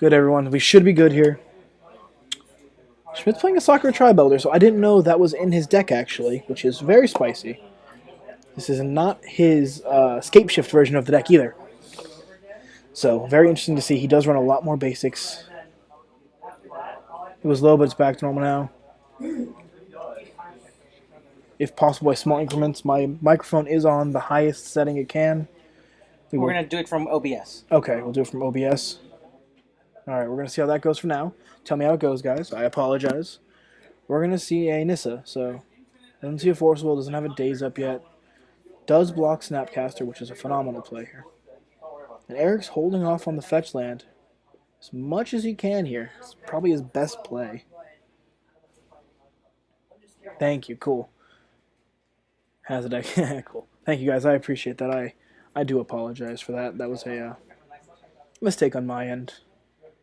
Good, everyone. We should be good here. Schmidt's playing a Soccer Tri-Builder, so I didn't know that was in his deck, actually, which is very spicy. This is not his Scape Shift version of the deck either. So, very interesting to see. He does run a lot more basics. It was low, but it's back to normal now. If possible, by small increments. My microphone is on the highest setting it can. We're going to do it from OBS. Okay, we'll do it from OBS. Alright, we're going to see how that goes for now. Tell me how it goes, guys. I apologize. We're going to see a Nissa, so doesn't see a Forcible, doesn't have a Daze up yet. Does block Snapcaster, which is a phenomenal play here. And Eric's holding off on the fetch land as much as he can here. It's probably his best play. Thank you, cool. Has a deck. Cool. Thank you, guys. I appreciate that. I do apologize for that. That was a mistake on my end.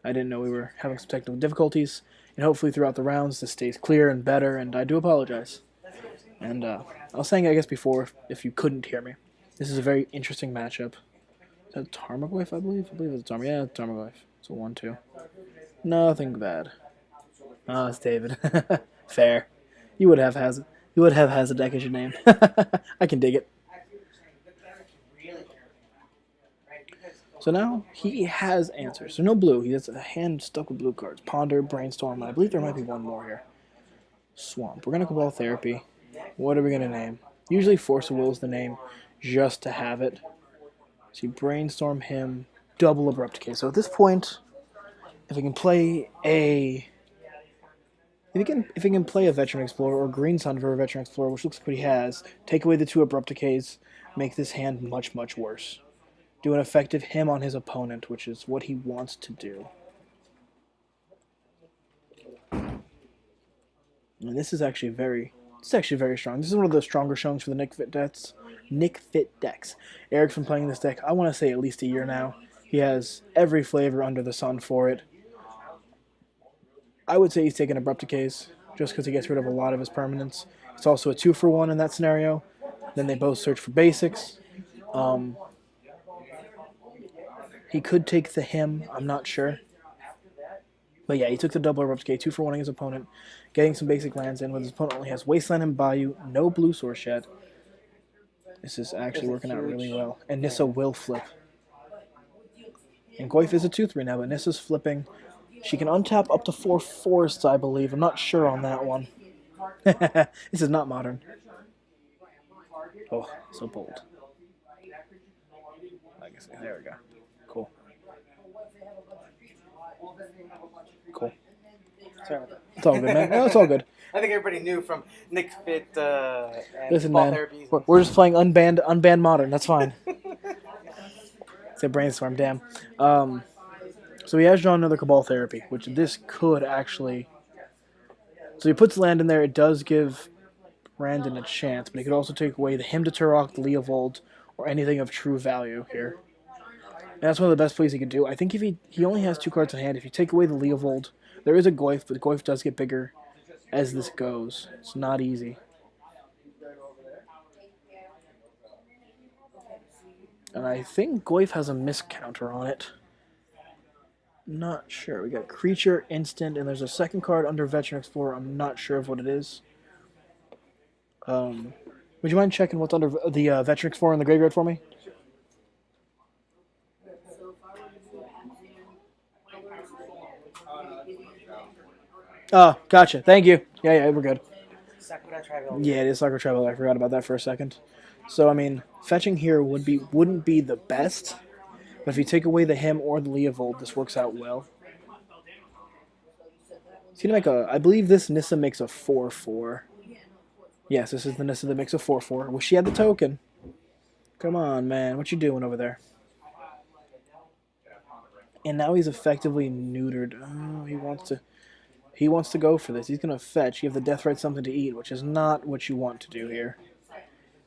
I didn't know we were having some technical difficulties, and hopefully throughout the rounds this stays clear and better, and I do apologize. And I was saying, I guess before, if you couldn't hear me, this is a very interesting matchup. Is that Tarmogoyf, I believe? I believe it's Tarmogoyf. Yeah, it's Tarmogoyf. It's a 1-2. Nothing bad. Oh, it's David. Fair. You would have has a deck as your name. I can dig it. So now he has answers. So no blue. He has a hand stuck with blue cards. Ponder, Brainstorm, and I believe there might be one more here. Swamp. We're going to Cabal Therapy. What are we going to name? Usually Force of Will is the name just to have it. So you Brainstorm him, double Abrupt Decay. So at this point, if he can play a... If he can play a Veteran Explorer or Green Sun for a Veteran Explorer, which looks like what he has, take away the 2 Abrupt Decays, make this hand much, much worse. Do an effective him on his opponent, which is what he wants to do. And this is actually very strong. This is one of the stronger showings for the Nick Fit decks. Eric's been playing this deck, I want to say at least a year now. He has every flavor under the sun for it. I would say he's taking Abrupt Decays, just because he gets rid of a lot of his permanents. It's also a 2-for-1 in that scenario. Then they both search for basics. He could take the him, I'm not sure. But yeah, he took the double Abrupt Decay, 2-for-1ing his opponent, getting some basic lands in, when his opponent only has Wasteland and Bayou, no blue source yet. This is actually working out really well. And Nissa will flip. And Goyf is a 2-3 now, but Nissa's flipping. She can untap up to 4 forests, I believe. I'm not sure on that one. This is not modern. Oh, so bold. I guess, there we go. Cool. Cool. Sorry about that. It's all good, man. No, it's all good. I think everybody knew from Nick Fit and Listen, Ball man, Therapy. we're just playing unbanned modern. That's fine. It's a brainstorm, damn. So he has drawn another Cabal Therapy, which this could actually... So he puts land in there. It does give Brandon a chance, but he could also take away the Hymn to Turok, the Leovold, or anything of true value here. And that's one of the best plays he could do. I think if he only has 2 cards in hand. If you take away the Leovold, there is a Goyf, but the Goyf does get bigger as this goes. It's not easy. And I think Goyf has a miscounter on it. Not sure. We got Creature, Instant, and there's a second card under Veteran Explorer. I'm not sure of what it is. Would you mind checking what's under the Veteran Explorer in the graveyard for me? Oh, gotcha. Thank you. Yeah, we're good. Yeah, it is Sakura Travel. I forgot about that for a second. So, I mean, fetching here wouldn't be the best, but if you take away the him or the Leovold, this works out well. It's gonna make I believe this Nissa makes a 4-4. Yes, this is the Nissa that makes a 4-4. Wish she had the token. Come on, man. What you doing over there? And now he's effectively neutered. Oh, he wants to go for this. He's going to fetch. You have the Deathrite Something to Eat, which is not what you want to do here.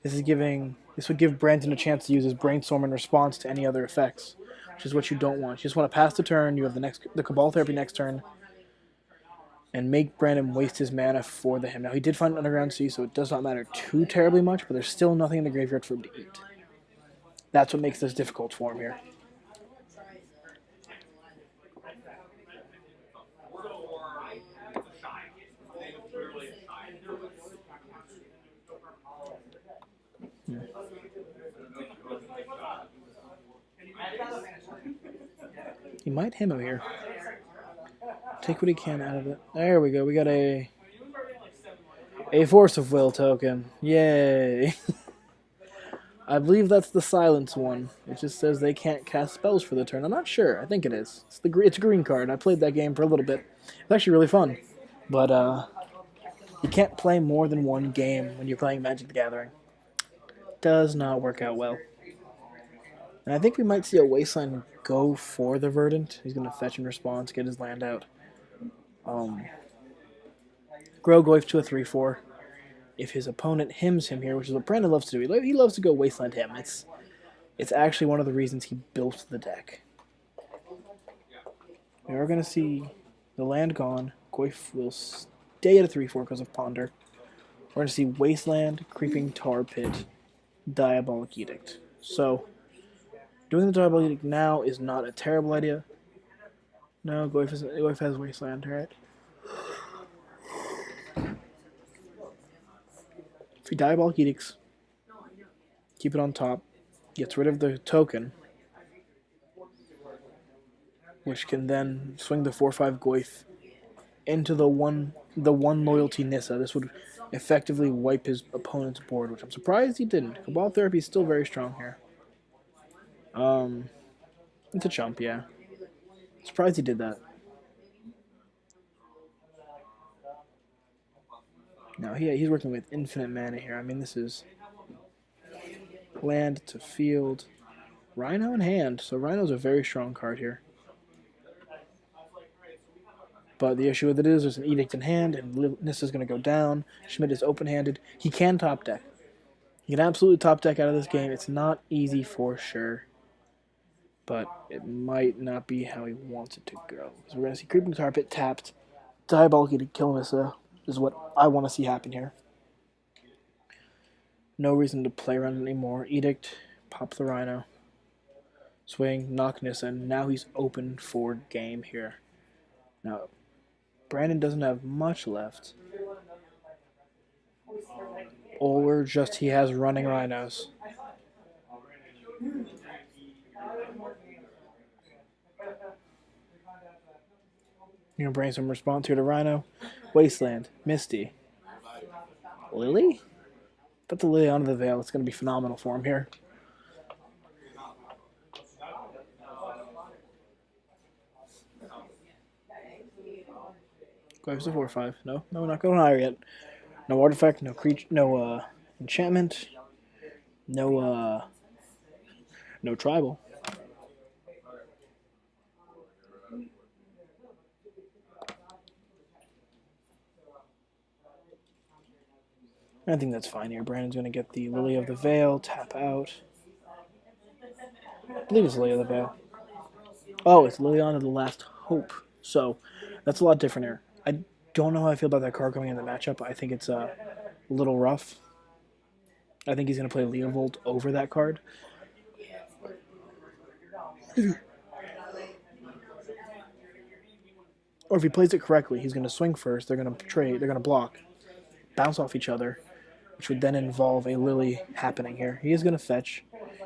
This would give Brandon a chance to use his Brainstorm in response to any other effects, which is what you don't want. You just want to pass the turn. You have the Cabal Therapy next turn, and make Brandon waste his mana for the him. Now, he did find an Underground Sea, so it does not matter too terribly much, but there's still nothing in the graveyard for him to eat. That's what makes this difficult for him here. might him here. Take what he can out of it. There we go. We got a Force of Will token. Yay. I believe that's the silence one. It just says they can't cast spells for the turn. I'm not sure. I think it is. It's a green card. I played that game for a little bit. It's actually really fun. But you can't play more than one game when you're playing Magic the Gathering. Does not work out well. And I think we might see a Wasteland go for the Verdant. He's going to fetch and response, get his land out. Grow Goif to a 3/4. If his opponent hymns him here, which is what Brandon loves to do, he loves to go Wasteland him. It's actually one of the reasons he built the deck. We are going to see the land gone. Goif will stay at a 3/4 because of Ponder. We're going to see Wasteland, Creeping Tar Pit, Diabolic Edict. So, doing the Diabolic Edict now is not a terrible idea. No, Goif has Wasteland, right? If he Diabolic Edicts, keep it on top, gets rid of the token, which can then swing the 4/5 Goif into the one loyalty Nissa. This would effectively wipe his opponent's board, which I'm surprised he didn't. Cabal Therapy is still very strong here. It's a chump, yeah. Surprised he did that. Now he's working with infinite mana here. I mean, this is land to field, Rhino in hand. So Rhino's a very strong card here. But the issue with it is there's an Edict in hand, and Nissa's going to go down. Schmidt is open-handed. He can top deck. He can absolutely top deck out of this game. It's not easy for sure. But it might not be how he wants it to go. So we're going to see Creeping Tar Pit tapped. Diabolic to kill Nissa is what I want to see happen here. No reason to play around anymore. Edict, pop the Rhino. Swing, knock Nissa, and now he's open for game here. Now, Brandon doesn't have much left. Or just he has running Rhinos. You're going to bring some response here to Rhino. Wasteland, Misty. Lily? Put the Lily onto the Veil. It's going to be phenomenal for him here. Goif's a 4/5. No, we're not going higher yet. No artifact, no creature, no enchantment, no tribal. I think that's fine here. Brandon's going to get the Lily of the Veil, tap out. I believe it's Lily of the Veil. Oh, it's Liliana the Last Hope. So, that's a lot different here. I don't know how I feel about that card coming in the matchup. I think it's a little rough. I think he's going to play Leovold over that card. Or if he plays it correctly, he's going to swing first. They're going to trade. They're going to block, bounce off each other, which would then involve a Lily happening here. He is going to fetch,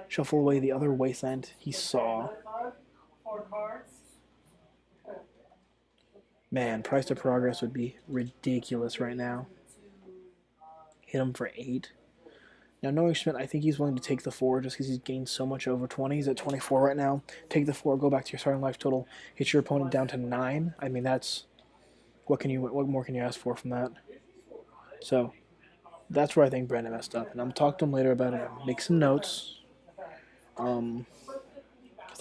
shuffle away the other Wasteland he saw. Man, price to progress would be ridiculous right now. Hit him for 8. Now, knowing Schmidt, I think he's willing to take the 4 just because he's gained so much over 20. He's at 24 right now. Take the 4, go back to your starting life total, hit your opponent down to 9. I mean, that's what more can you ask for from that? So that's where I think Brandon messed up, and I'm talk to him later about it. Make some notes.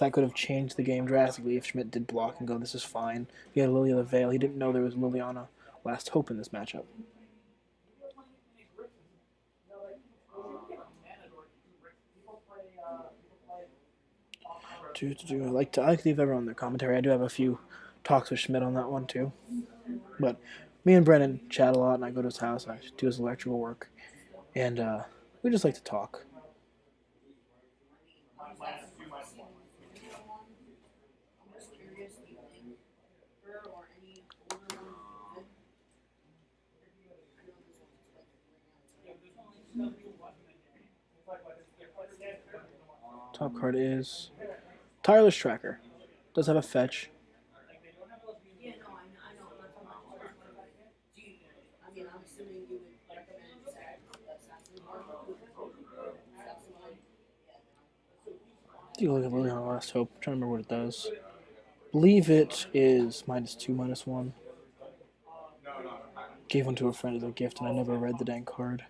That could have changed the game drastically if Schmidt did block and go, this is fine. He had Lily of the Veil. He didn't know there was Liliana Last Hope in this matchup. I like to leave everyone in their commentary. I do have a few talks with Schmidt on that one too. But me and Brennan chat a lot, and I go to his house. I do his electrical work, and we just like to talk. Top card is Tireless Tracker. Does have a fetch. Take a look at Liliana Last Hope. I'm trying to remember what it does. Believe it is -2, -1. Gave one to a friend as a gift, and I never read the dang card.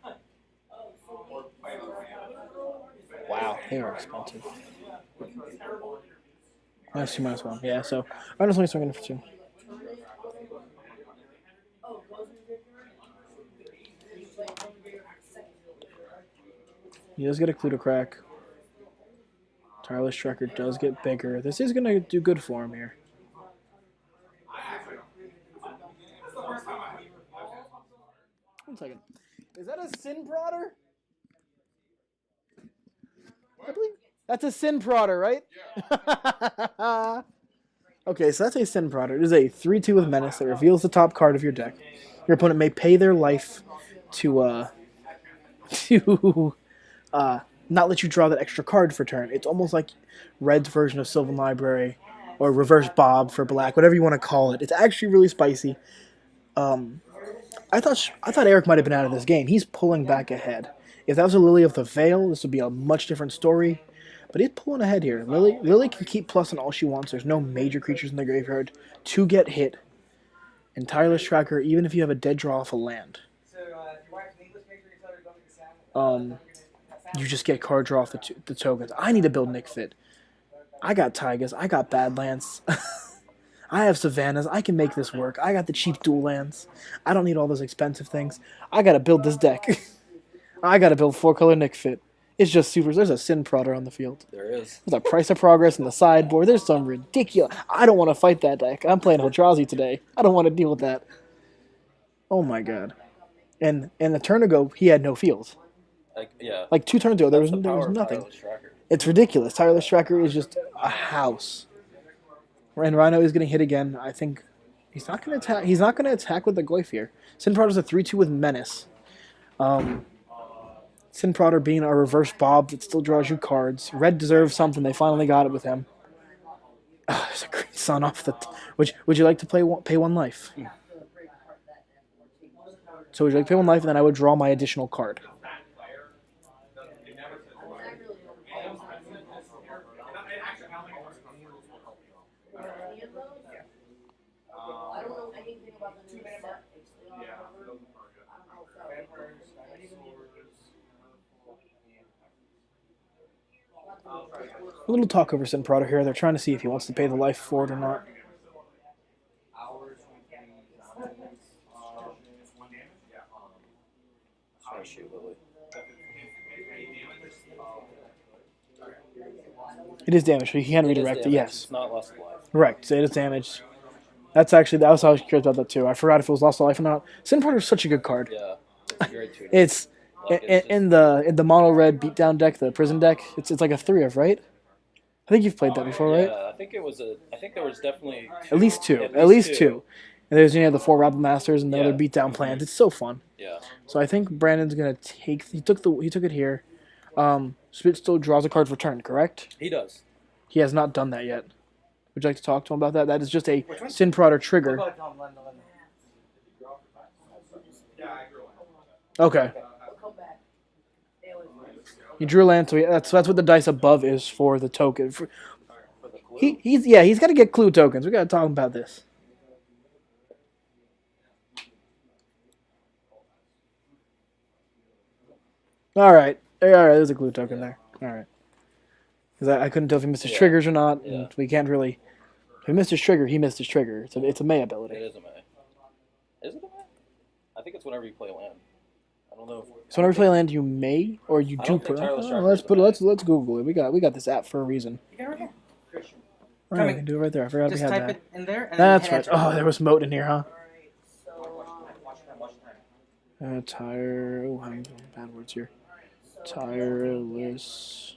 Wow, they are expensive. -2, -1. Yeah, so I'm just only swinging for 2. He does get a clue to crack. Tireless Tracker does get bigger. This is going to do good for him here. One second. Is that a Sin Prodder? I believe that's a Sin Prodder, right? Yeah. Okay, so that's a Sin Prodder. It is a 3/2 with Menace that reveals the top card of your deck. Your opponent may pay their life to to not let you draw that extra card for turn. It's almost like Red's version of Sylvan Library, or Reverse Bob for Black, whatever you want to call it. It's actually really spicy. I thought Eric might have been out of this game. He's pulling back ahead. If that was a Lily of the Veil, this would be a much different story. But he's pulling ahead here. Lily can keep plus on all she wants. There's no major creatures in the graveyard to get hit. And Tireless Tracker, even if you have a dead draw off a land, you just get card draw off the tokens. I need to build Nick Fit. I got Tygas. I got Badlands. I have Savannas. I can make this work. I got the cheap dual lands. I don't need all those expensive things. I got to build this deck. I got to build 4-color Nick Fit. It's just super. There's a Sin Prodder on the field. There is. There's a Price of Progress in the sideboard. There's some ridiculous. I don't want to fight that deck. I'm playing Eldrazi today. I don't want to deal with that. Oh my god. And a turn ago, he had no field. Like 2 turns ago, there was nothing. It's ridiculous. Tireless Tracker is just a house. And Rhino is getting hit again. I think he's not going to attack. He's not going to attack with the Goyf here. Sin Prodder's a 3/2 with Menace. Sin Prodder being a reverse Bob that still draws you cards. Red deserves something. They finally got it with him. Oh, there's a Green Sun off the. Would you like to pay 1 life? Yeah. So would you like to pay 1 life, and then I would draw my additional card. A little talk over Sin Prodder here. They're trying to see if he wants to pay the life for it or not. It is damage, so he can redirect it, yes. It's not lost life. Correct, so it is damage. That was how I was curious about that too. I forgot if it was lost life or not. Sin Prodder is such a good card. Yeah. It's in the mono red beatdown deck, the prison deck. It's like a 3 of, right? I think you've played that before, right? Yeah, I think there was definitely at least two. And there's the 4 Rabble Masters and the other beatdown plans. It's so fun. Yeah. So I think Brandon's gonna take. He took it here. Spit still draws a card for turn, correct? He does. He has not done that yet. Would you like to talk to him about that? That is just a Sin Prodder trigger. Okay. He drew a land, so that's what the dice above is for the token. He's got to get clue tokens. We got to talk about this. All right. There's a clue token there. All right. Because I couldn't tell if he missed his triggers or not, and we can't really. If he missed his trigger, he missed his trigger. It's a May ability. It is a May. Is it a May? I think it's whenever you play land. I don't know. So whenever you play land, you may or you do put. Let's Google it. We got this app for a reason. You got it right here. All right, we can do it right there. I forgot we had that. Just type it in there. And that's right. Oh, there was moat in here, huh? Tire. Oh, I'm bad words here. Tireless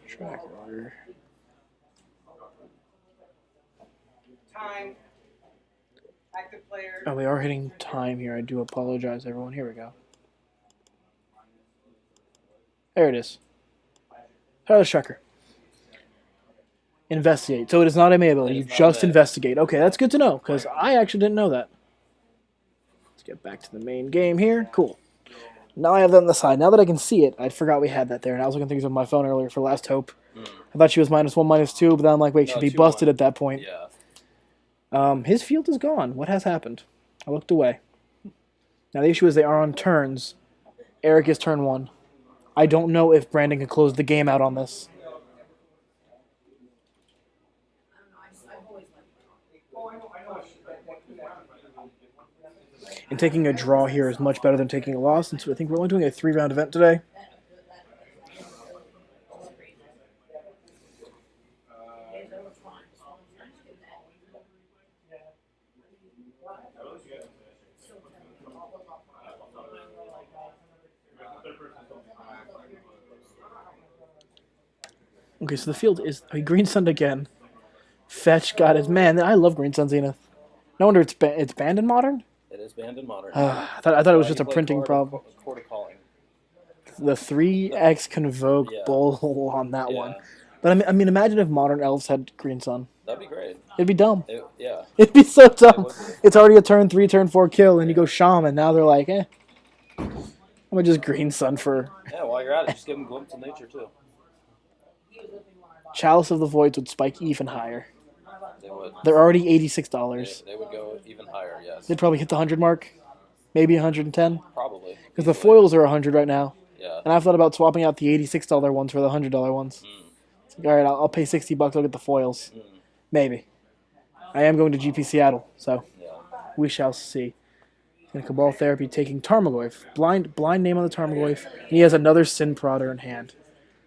Tracker. Time. Active player. Oh, we are hitting time here. I do apologize, everyone. Here we go. There it is. Tireless Tracker. Investigate. So it is not a May ability. It You is not a just May. investigate. Okay, that's good to know because I actually didn't know that. Let's get back to the main game here. Cool. Now I have that on the side. Now that I can see it, I forgot we had that there, and I was looking at things on my phone earlier for Last Hope. I thought she was -1, -2, but then I'm like, wait, No, she'd be 2-1. busted at that point. Yeah. His field is gone. What has happened? I looked away. Now the issue is they are on turns. Eric is turn 1. I don't know if Brandon can close the game out on this. And taking a draw here is much better than taking a loss, and so I think we're only doing a 3-round event today. Okay, so the field is Green Sun again. Fetch got his man. I love Green Sun Zenith. No wonder it's banned in Modern. It is banned in Modern. I thought it was just a printing problem. Court of Calling. The 3x Convoke Bull on that one. But I mean, imagine if Modern Elves had Green Sun. That'd be great. It'd be dumb. Yeah. It'd be so dumb. It's already a turn 3, turn 4 kill, and you go Shaman. Now they're like, I'm gonna just Green Sun for. Yeah, while you're at it, just give them Glimpse of Nature too. Chalice of the Voids would spike even higher. They would. They're already $86. They would go even higher, yes. They'd probably hit the 100 mark, maybe 110. Probably. Because the foils are 100 right now. Yeah. And I've thought about swapping out the $86 ones for the $100 ones. It's like, all right, I'll pay $60. I'll get the foils. Maybe. I am going to GP Seattle, so we shall see. And Cabal Therapy taking Tarmogoyf. Blind name on the Tarmogoyf. And he has another Sin Prodder in hand.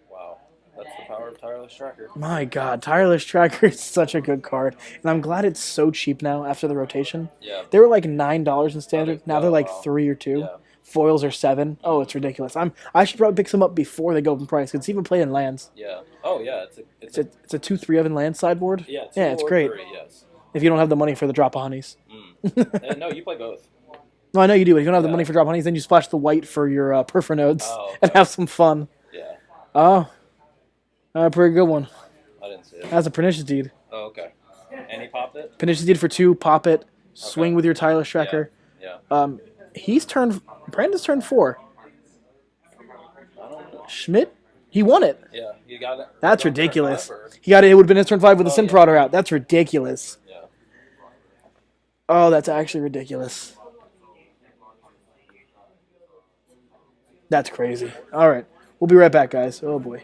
Wow. That's the power of Tireless Tracker. My God, Tireless Tracker is such a good card. And I'm glad it's so cheap now after the rotation. Yeah. They were like $9 in standard. Now they're like 3 or 2. Yeah. Foils are 7. Oh, it's ridiculous. I should probably pick some up before they go up in price. It's even playing lands. Yeah. Oh, yeah. It's a 2/3 of in land sideboard. Yeah, it's great. 3, yes. If you don't have the money for the drop of honeys. No, you play both. No, I know you do. If you don't have the money for drop honeys, then you splash the white for your Perfinodes and have some fun. Yeah. Oh, pretty good one. I didn't see it. That's a Pernicious Deed. Oh, okay. And he popped it? Pernicious Deed for 2, pop it, swing with your Tireless Tracker. Yeah. Brandon's turn 4. I don't know. Schmidt? He won it. Yeah, you got it. That's ridiculous. He got it. It would have been his turn 5 with the Sin Prodder out. That's ridiculous. Yeah. Oh, that's actually ridiculous. That's crazy. All right. We'll be right back, guys. Oh, boy.